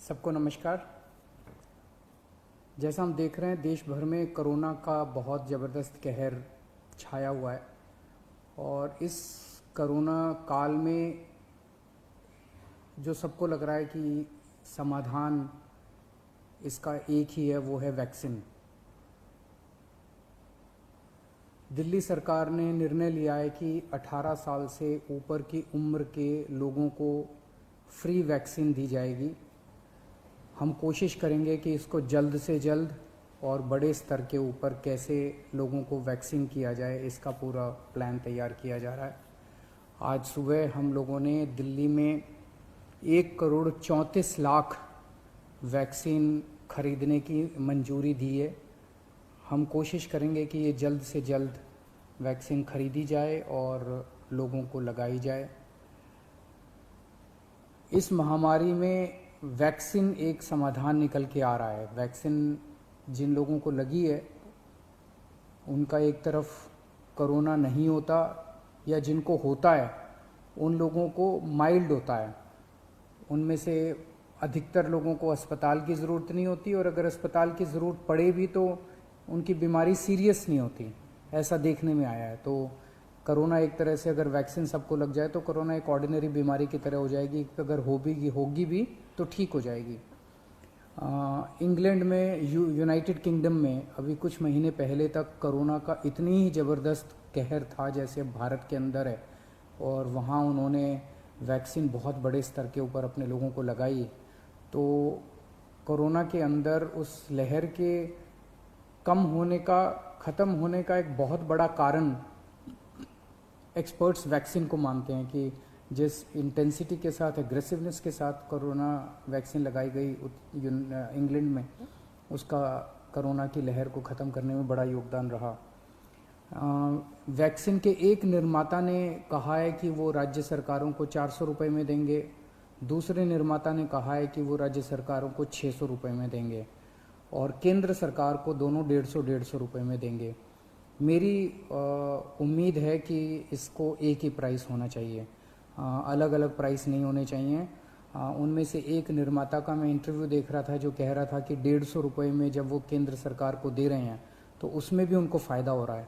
सबको नमस्कार। जैसा हम देख रहे हैं देश भर में कोरोना का बहुत ज़बरदस्त कहर छाया हुआ है और इस कोरोना काल में जो सबको लग रहा है कि समाधान इसका एक ही है, वो है वैक्सीन। दिल्ली सरकार ने निर्णय लिया है कि 18 साल से ऊपर की उम्र के लोगों को फ्री वैक्सीन दी जाएगी। हम कोशिश करेंगे कि इसको जल्द से जल्द और बड़े स्तर के ऊपर कैसे लोगों को वैक्सीन किया जाए, इसका पूरा प्लान तैयार किया जा रहा है। आज सुबह हम लोगों ने दिल्ली में 1,34,00,000 वैक्सीन खरीदने की मंजूरी दी है। हम कोशिश करेंगे कि ये जल्द से जल्द वैक्सीन खरीदी जाए और लोगों को लगाई जाए। इस महामारी में वैक्सीन एक समाधान निकल के आ रहा है। वैक्सीन जिन लोगों को लगी है उनका एक तरफ कोरोना नहीं होता, या जिनको होता है उन लोगों को माइल्ड होता है। उनमें से अधिकतर लोगों को अस्पताल की ज़रूरत नहीं होती, और अगर अस्पताल की ज़रूरत पड़े भी तो उनकी बीमारी सीरियस नहीं होती, ऐसा देखने में आया है। तो कोरोना एक तरह से अगर वैक्सीन सबको लग जाए तो कोरोना एक ऑर्डिनरी बीमारी की तरह हो जाएगी। अगर होगी भी तो ठीक हो जाएगी। इंग्लैंड में, यूनाइटेड किंगडम में अभी कुछ महीने पहले तक कोरोना का इतनी ही ज़बरदस्त कहर था जैसे भारत के अंदर है, और वहाँ उन्होंने वैक्सीन बहुत बड़े स्तर के ऊपर अपने लोगों को लगाई। तो कोरोना के अंदर उस लहर के ख़त्म होने का एक बहुत बड़ा कारण एक्सपर्ट्स वैक्सीन को मानते हैं कि जिस इंटेंसिटी के साथ, एग्रेसिवनेस के साथ कोरोना वैक्सीन लगाई गई इंग्लैंड में, उसका कोरोना की लहर को ख़त्म करने में बड़ा योगदान रहा। वैक्सीन के एक निर्माता ने कहा है कि वो राज्य सरकारों को 400 रुपये में देंगे, दूसरे निर्माता ने कहा है कि वो राज्य सरकारों को 600 रुपये में देंगे, और केंद्र सरकार को दोनों 150 रुपये में देंगे। मेरी उम्मीद है कि इसको एक ही प्राइस होना चाहिए, अलग अलग प्राइस नहीं होने चाहिए। उनमें से एक निर्माता का मैं इंटरव्यू देख रहा था जो कह रहा था कि 150 रुपये में जब वो केंद्र सरकार को दे रहे हैं तो उसमें भी उनको फ़ायदा हो रहा है।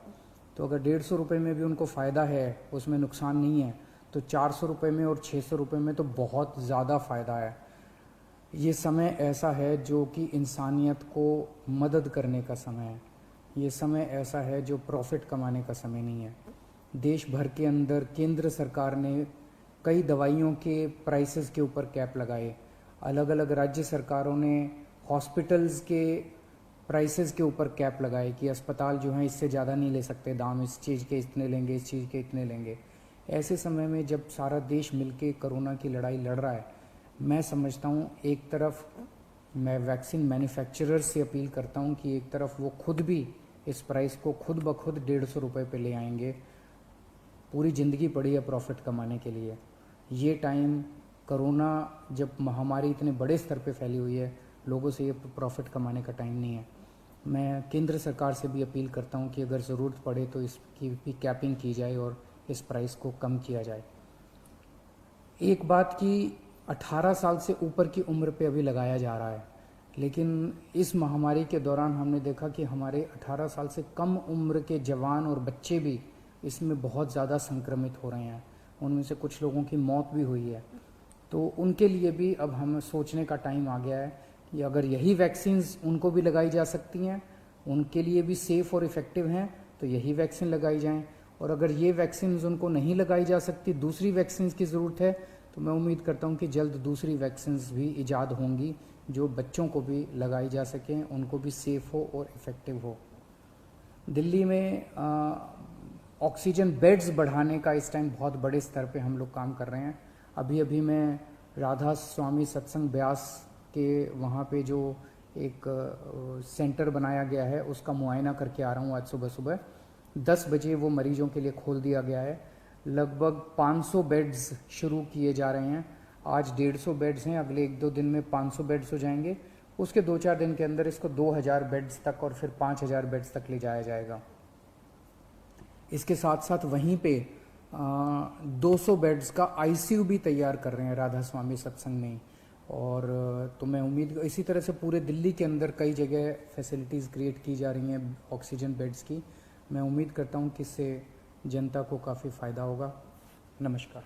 तो अगर 150 रुपये में भी उनको फ़ायदा है, उसमें नुकसान नहीं है, तो 400 रुपये में और 600 रुपये में तो बहुत ज़्यादा फ़ायदा है। ये समय ऐसा है जो कि इंसानियत को मदद करने का समय है। ये समय ऐसा है जो प्रॉफिट कमाने का समय नहीं है। देश भर के अंदर केंद्र सरकार ने कई दवाइयों के प्राइसेस के ऊपर कैप लगाए। अलग अलग राज्य सरकारों ने हॉस्पिटल्स के प्राइसेस के ऊपर कैप लगाए कि अस्पताल जो हैं इससे ज़्यादा नहीं ले सकते दाम, इस चीज़ के इतने लेंगे, इस चीज़ के इतने लेंगे। ऐसे समय में जब सारा देश मिलके कोरोना की लड़ाई लड़ रहा है, मैं समझता हूँ एक तरफ मैं वैक्सीन मैन्युफैक्चरर्स से अपील करता हूँ कि एक तरफ वो खुद भी इस प्राइस को खुद ब खुद 150 रुपये पे ले आएंगे। पूरी ज़िंदगी पड़ी है प्रॉफिट कमाने के लिए। ये टाइम, कोरोना जब महामारी इतने बड़े स्तर पे फैली हुई है, लोगों से ये प्रॉफिट कमाने का टाइम नहीं है। मैं केंद्र सरकार से भी अपील करता हूँ कि अगर ज़रूरत पड़े तो इसकी भी कैपिंग की जाए और इस प्राइस को कम किया जाए। एक बात कि 18 साल से ऊपर की उम्र पे अभी लगाया जा रहा है, लेकिन इस महामारी के दौरान हमने देखा कि हमारे 18 साल से कम उम्र के जवान और बच्चे भी इसमें बहुत ज़्यादा संक्रमित हो रहे हैं। उनमें से कुछ लोगों की मौत भी हुई है। तो उनके लिए भी अब हमें सोचने का टाइम आ गया है कि अगर यही वैक्सीन्स उनको भी लगाई जा सकती हैं, उनके लिए भी सेफ़ और इफ़ेक्टिव हैं, तो यही वैक्सीन लगाई जाएँ। और अगर ये वैक्सीन उनको नहीं लगाई जा सकती, दूसरी वैक्सीन की ज़रूरत है, तो मैं उम्मीद करता हूँ कि जल्द दूसरी वैक्सीन्स भी ईजाद होंगी जो बच्चों को भी लगाई जा सकें, उनको भी सेफ़ हो और इफ़ेक्टिव हो। दिल्ली में ऑक्सीजन बेड्स बढ़ाने का इस टाइम बहुत बड़े स्तर पे हम लोग काम कर रहे हैं। अभी मैं राधा स्वामी सत्संग ब्यास के वहाँ पे जो एक सेंटर बनाया गया है उसका मुआयना करके आ रहा हूँ। आज सुबह 10 बजे वो मरीजों के लिए खोल दिया गया है। लगभग 500 बेड्स शुरू किए जा रहे हैं। आज 150 बेड्स हैं, अगले 1-2 दिन में 500 बेड्स हो जाएंगे। उसके 2-4 दिन के अंदर इसको 2000 बेड्स तक और फिर 5000 बेड्स तक ले जाया जाएगा। इसके साथ साथ वहीं पे 200 बेड्स का आईसीयू भी तैयार कर रहे हैं राधा स्वामी सत्संग में। और तो मैं उम्मीद, इसी तरह से पूरे दिल्ली के अंदर कई जगह फैसिलिटीज़ क्रिएट की जा रही हैं ऑक्सीजन बेड्स की। मैं उम्मीद करता हूँ कि इससे जनता को काफ़ी फ़ायदा होगा। नमस्कार।